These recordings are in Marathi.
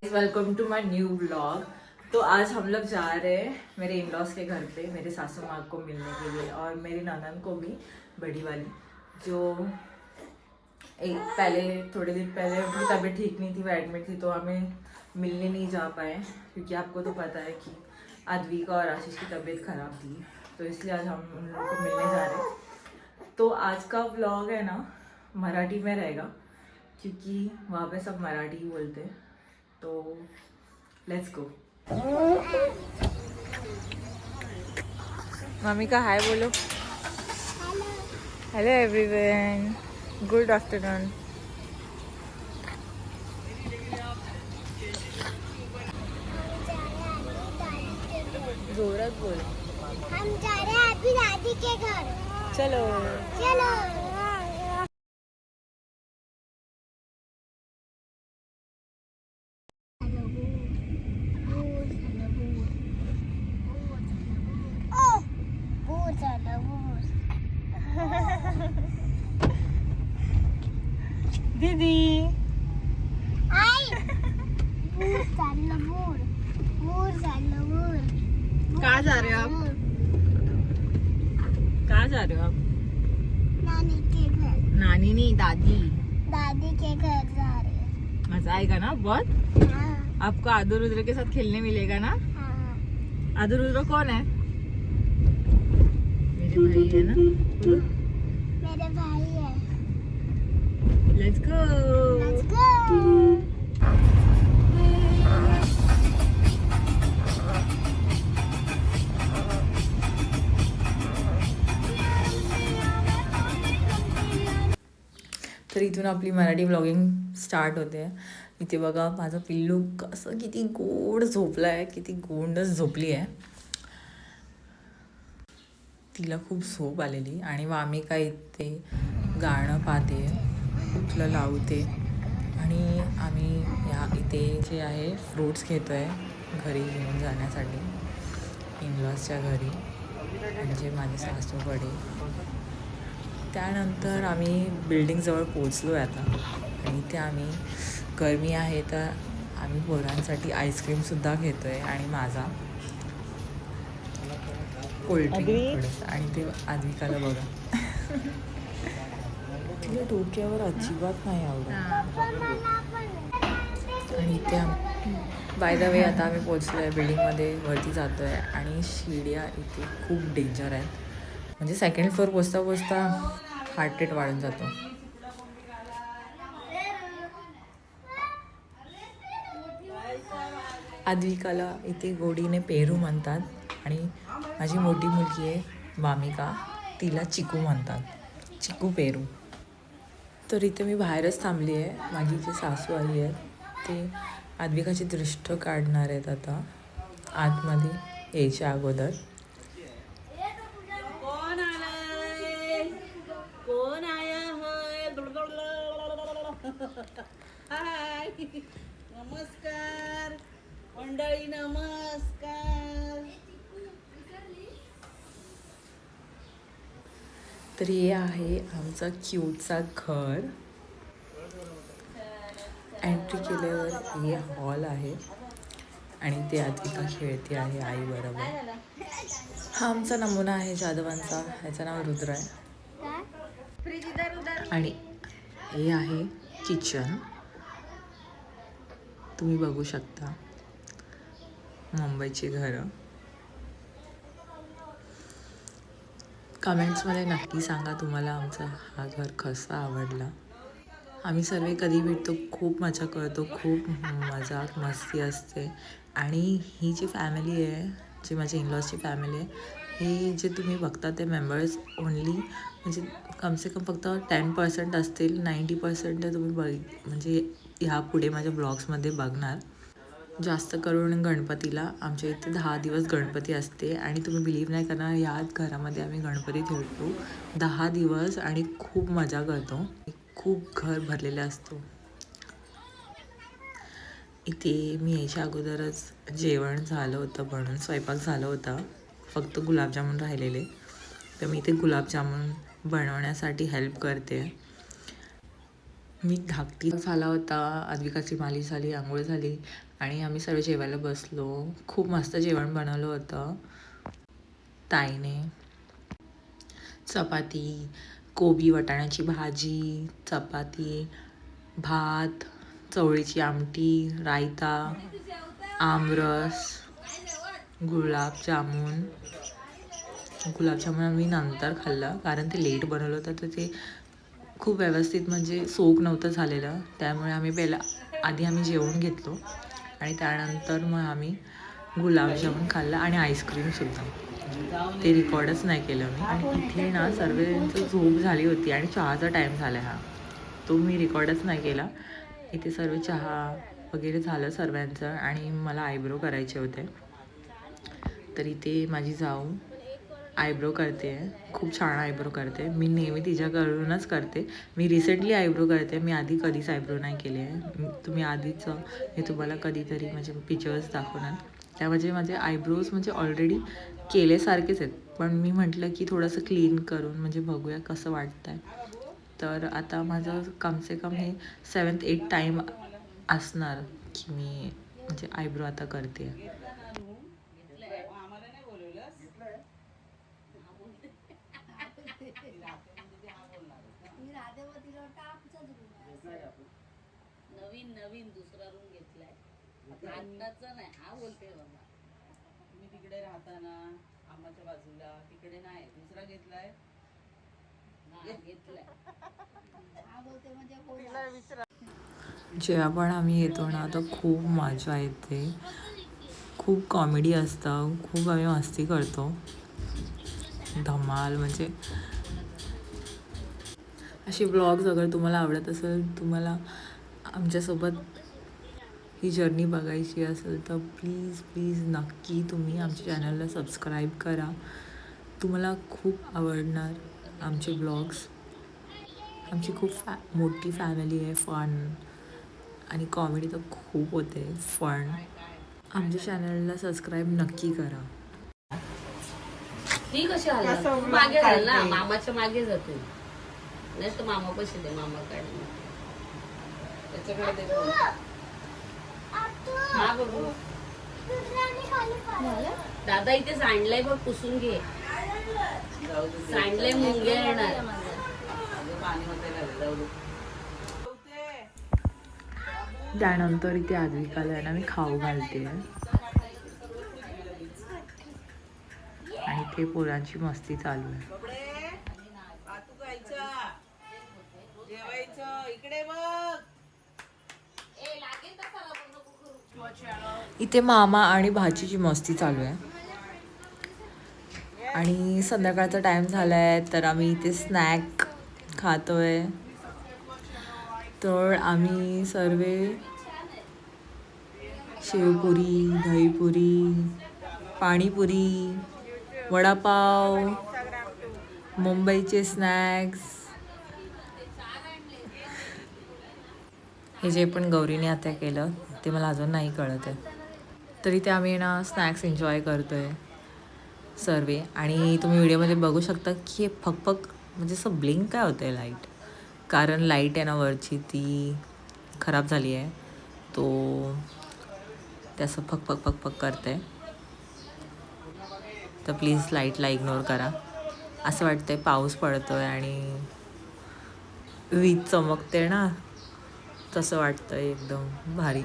Welcome to my new blog. तो आज हम लोग जा रहे हैं मेरे इन लॉज के घर पे मेरे सासू माँ को मिलने के लिए और मेरी ननद को भी, बड़ी वाली, जो थोड़े दिन पहले उनकी तबीयत ठीक नहीं थी, वो एडमिट थी, तो हमें मिलने नहीं जा पाए क्योंकि आपको तो पता है कि आद्विका और आशीष की तबीयत ख़राब थी, तो इसलिए आज हम उन लोगों को मिलने जा रहे हैं। तो आज का व्लॉग है ना मराठी में रहेगा क्योंकि वहाँ पे सब मराठी ही बोलते हैं। तो लेट्स गो। मम्मी का हाय बोलो। Hello everyone, good afternoon. जोरात बोल। हम जा रहे हैं अभी दादी के घर। चलो चलो। दीदी कहाँ जा रहे हो आप? कहाँ जा रहे हो आप? नानी के घर। नानी नहीं, दादी। दादी के घर जा रहे हैं। मजा आएगा ना बहुत? हाँ, आपको आदू रुद्र के साथ खेलने मिलेगा ना? हाँ। आदू रुद्र कौन है? मेरे भाई है ना? बोलो। मेरे भाई है। Let's go. Let's go. तर इथून आपली मराठी व्लॉगिंग स्टार्ट होते. इथे बघा माझं पिल्लू कसं किती गोड झोपलं आहे, किती गोंडच झोपली आहे. तिला खूप झोप आलेली आणि मग आम्ही काय इथे गाणं पाहते, कुठलं लावते आणि आम्ही इथे जे आहे फ्रूट्स घेतो आहे घरी घेऊन जाण्यासाठी, इनलॉजच्या घरी, म्हणजे माझे सासूकडे. त्यानंतर आम्ही बिल्डिंगजवळ पोचलो आहे आता आणि इथे आम्ही, गरमी आहे तर आम्ही पोरांसाठी आईस्क्रीमसुद्धा घेतो आहे आणि माझा कोल्ड्रिंक थोडंसं. आणि ते आद्विकाला बघा, तिला डोक्यावर अजिबात नाही आवडत. आणि इथे बाय द वे आता आम्ही पोचलो आहे बिल्डिंगमध्ये, वरती जातो आहे आणि शिड्या इथे खूप डेंजर आहेत, म्हणजे सेकंड फ्लोअर पोचता पोचता हार्ट रेट वाढून जातो. आद्विकाला इथे गोडीने पेरू म्हणतात आणि माझी मोठी मुलगी आहे मामिका, तिला चिकू म्हणतात, चिकू पेरू. तर इथे मी बाहेरच थांबली आहे. माझी जे सासू आई आहेत ते आद्विकाची दृष्ट काढणार आहेत आता आतमध्ये यायच्या अगोदर. हाय, नमस्कार मंडळी, नमस्कार. तर हे आहे आमचं क्यूटचा घर. एंट्री केल्यावर हे हॉल आहे आणि ते आद्विका खेळते आहे आईबरोबर. हा आमचा नमुना आहे जाधवांचा, ह्याचं नाव रुद्र आहे. आणि हे आहे किचन, तुम्ही बघू शकता मुंबईची घरं. कमेंट्समध्ये नक्की सांगा तुम्हाला आमचा हा घर कसा आवडला. आम्ही सर्व कधी भेटतो, खूप मजा करतो, खूप मजाक मस्ती असते. आणि ही जी फॅमिली आहे, जी माझी इनलॉजची फॅमिली आहे, हे जे तुम्ही बघता ते मेंबर्स ओनली, म्हणजे कमसे कम फक्त 10% असतील, 90% तुम्ही म्हणजे ह्यापुढे माझ्या ब्लॉग्समध्ये बघणार. जास्त करून गणपतीला आमच्या इथे 10 दिवस गणपती असते आणि तुम्ही बिलीव्ह नाही करणार, याच घरामध्ये आम्ही गणपती ठेवतो 10 दिवस आणि खूप मजा करतो, खूप घर भरलेलं असतो. इथे मी यायच्या अगोदरच जेवण झालं होतं, बनवून स्वयंपाक झालं होता, फक्त गुलाबजामुन राहिलेले, तर मी इथे गुलाबजामुन बनवण्यासाठी हेल्प करते. मी धाकटी झाला होता, अद्विकाची मालिश झाली, आंघोळ झाली आणि आम्ही सर्व जेवायला बसलो. खूप मस्त जेवण बनवलं होतं ताईने. चपाती, कोबी वाटाण्याची भाजी, चपाती, भात, चवळीची आमटी, रायता, आमरस, गुलाबजामुन आम्ही नंतर खाल्लं कारण ते लेट बनवलं होतं, तर ते खूप व्यवस्थित म्हणजे सोक नव्हतं झालेलं. त्यामुळे आधी आम्ही जेवून घेतलो आणि त्यानंतर मग आम्ही गुलाबजामुन खाल्लं आणि आईस्क्रीमसुद्धा. ते रेकॉर्डच नाही केलं मी. आणि इथे ना सर्वांची झोप झाली होती आणि चहाचा टाईम झाला हा, तो मी रेकॉर्डच नाही केला. इथे सर्व चहा वगैरे झालं सर्वांचं आणि मला आयब्रो करायचे होते. तर इथे माझी जाऊ आयब्रो करते आहे, खूप छान आयब्रो करते. मी नेहमी तिच्याकडूनच करते. मी रिसेंटली आयब्रो करते, मी आधी कधीच आयब्रो नाही केले आहे. तुम्ही आधीच मी तुम्हाला कधीतरी म्हणजे पिक्चर्स दाखवणार. त्यामध्ये माझे आयब्रोज म्हणजे ऑलरेडी केलेसारखेच आहेत, पण मी म्हटलं की थोडंसं क्लीन करून म्हणजे बघूया कसं वाटतं आहे. तर आता माझं कमसे कम हे 7th 8th टाईम असणार की मी म्हणजे आयब्रो आता करते. नवीन दुसरा रूम घेतलाय. आत्ताचा नाही हा बोलते बाबा. तुम्ही तिकडे राहता ना आम्हाच्या बाजूला, तिकडे नाही दुसरा घेतलाय. जेव्हा पण आम्ही येतो ना तर खूप मजा येते, खूप कॉमेडी असतं, खूप आम्ही मस्ती करतो, धमाल. म्हणजे असे ब्लॉग्स अगर तुम्हाला आवडत असेल, तुम्हाला आमच्यासोबत ही जर्नी बघायची असेल तर प्लीज नक्की तुम्ही आमच्या चॅनलला सबस्क्राईब करा. तुम्हाला खूप आवडणार आमचे ब्लॉग्स. आमची खूप मोठी फॅमिली आहे. फन आणि कॉमेडी तर खूप होते. फन. आमच्या चॅनलला सबस्क्राईब नक्की करा. ती कशी हल्ला तू मागे हल ना, मामाच्या मागे जाते नाही तर मामा पैसे दे, मामा काढ त्याच्याकडे दे फोन. हा बघू दादा इथे सांडलंय बघ, पुसून घे. सांडलंय मुंग्या येणार. त्यानंतर इथे आद्विकाला आहे ना मी खाऊ घालते आणि ते पोरांची मस्ती चालू आहे. इथे मामा आणि भाचीची मस्ती चालू आहे आणि संध्याकाळचा टाइम झाला आहे, तर आम्ही इथे स्नॅक खातोय. तर आम्ही सर्व शेवपुरी, दहीपुरी, पाणीपुरी, वडापाव, मुंबईचे स्नॅक्स, हे जे पण गौरीने आता केलं ते मला अजून नाही कळत आहे. तरी ते आम्ही ना स्नॅक्स एन्जॉय करतो आहे सर्वे. आणि तुम्ही व्हिडिओमध्ये बघू शकता की हे फकफक म्हणजे असं ब्लिंक काय होतं आहे लाईट, कारण लाईट आहे ना वरची ती खराब झाली आहे, तो त्याचं फकफक करतं आहे. तर प्लीज लाईटला इग्नोर करा. असं वाटतं आहे पाऊस पडतो आहे आणि वीज चमकते ना, तसं वाटतं आहे एकदम भारी.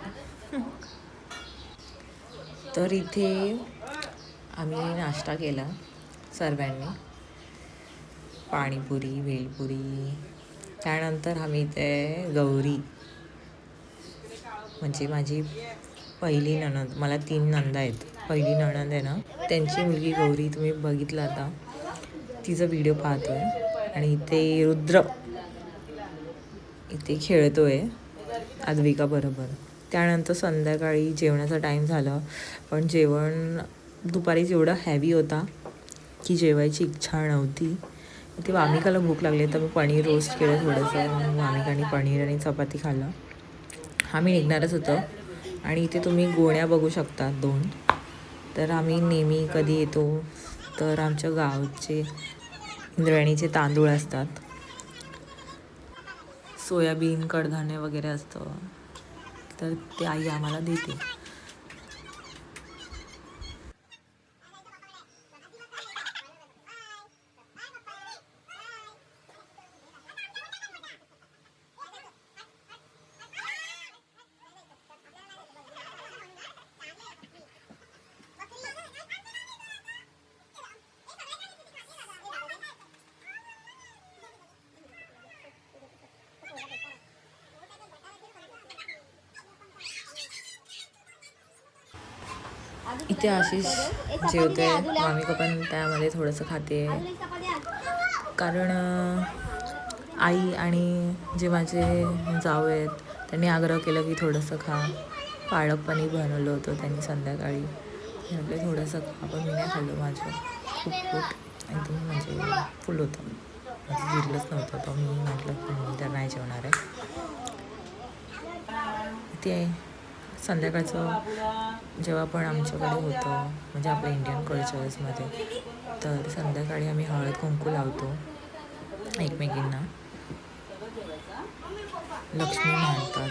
तर इथे आम्ही नाश्ता केला सर्वांनी, पाणीपुरी, भेलपुरी. त्यानंतर आम्ही इथे गौरी म्हणजे माझी पहिली नणंद, मला 3 नंदा आहेत, पहिली नणंद आहे ना त्यांची मुलगी गौरी, तुम्ही बघितलं आता तिचा व्हिडिओ पाहतो आहे. आणि इथे रुद्र इथे खेळतो आहे अद्विका बरोबर. त्यानंतर संध्याकाळी जेवणाचा टाईम झाला, पण जेवण दुपारीच एवढा हेवी होता की जेवायची इच्छा नव्हती. इथे वामिकाला भूक लागली तर मी पनीर रोस्ट केलं थोडंसं, वामिकाने पनीर आणि चपाती खाल्लं. आम्ही निघणारच होतो आणि इथे तुम्ही गोण्या बघू शकता 2. तर आम्ही नेहमी कधी येतो तर आमच्या गावचे इंद्रायणीचे तांदूळ असतात, सोयाबीन कडधान्य वगैरे असतं, तर ते आई आम्हाला देते. इथे आशिष जेवते, मामी पण त्यामध्ये थोडंसं खाते, कारण आई आणि जे माझे जाऊ आहेत त्यांनी आग्रह केला की थोडंसं खा. पालक पनीर बनवलं होतं त्यांनी संध्याकाळी, म्हटलं थोडंसं खा, पण मी नाही खाल्लं. माझं खूप पोट एकदम म्हणजे फुल होतं, माझं जिरलंच नव्हतं. तर मी म्हटलं की मी तर नाही जेवणार आहे. ते संध्याकाळचं जेव्हा पण आमच्याकडे होतं म्हणजे आपल्या इंडियन कल्चर्समध्ये, तर संध्याकाळी आम्ही हळद कुंकू लावतो एकमेकींना, लक्ष्मी मानतात.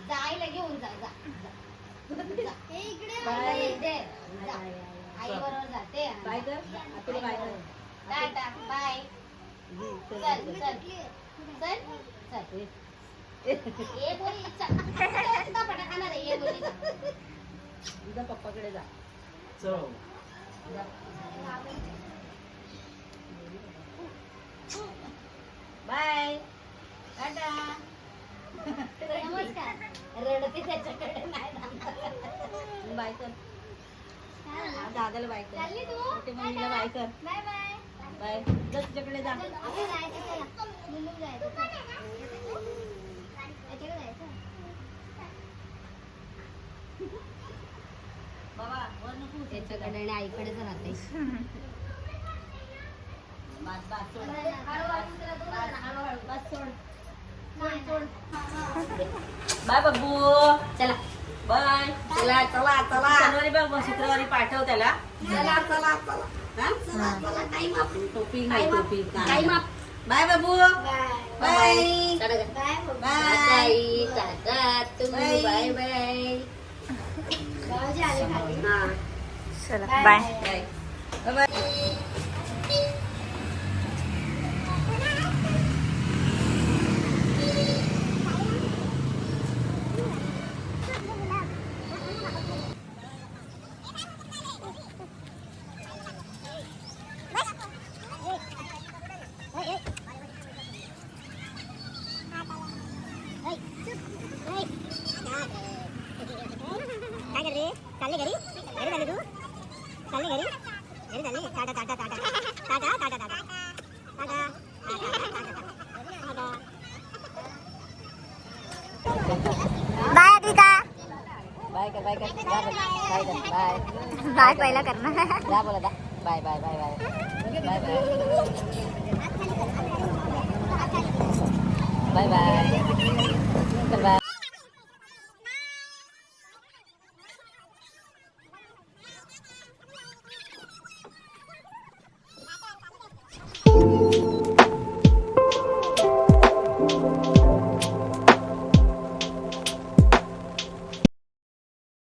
जायला घेऊन जा जा इकडे आई बरोबर जाते. बाय कर, टाटा बाय. चल चल चल चल. ये बोली फटा खाणार आहे. ये बोली तुझ्या पप्पाकडे जा. बाय टाटा. नमस्कार. रडते त्याच्याकडे नाही. बाय कर दादाला, बाय कर मोठे मम्मीला, बाय कर. Bye bye bye. तुझ्याकडे जा. त्याच्याकडे आणि आईकडेच राहते. बाय बब्बू. चला बाय. चला चला चला. शनिवारी बघ, शुक्रवारी पाठव त्याला. चला चला चला. हा? Time up. टोपी नाही, टोपी टाइम अप. बाय बाबू. Bye bye. Bye tata. तुम्ही बाय बाय. चला बाय. Bye bye. चालले घरी घरी चालले तू चालले घरी घरी चालले. Tata tata tata tata tata tata tata bye अधिका. बाय कर, बाय कर. जा बरं. बाय कर. बाय. बाय पहिला करना. जा बोला जा. Bye bye bye bye. Bye bye. Bye bye. चल बाय.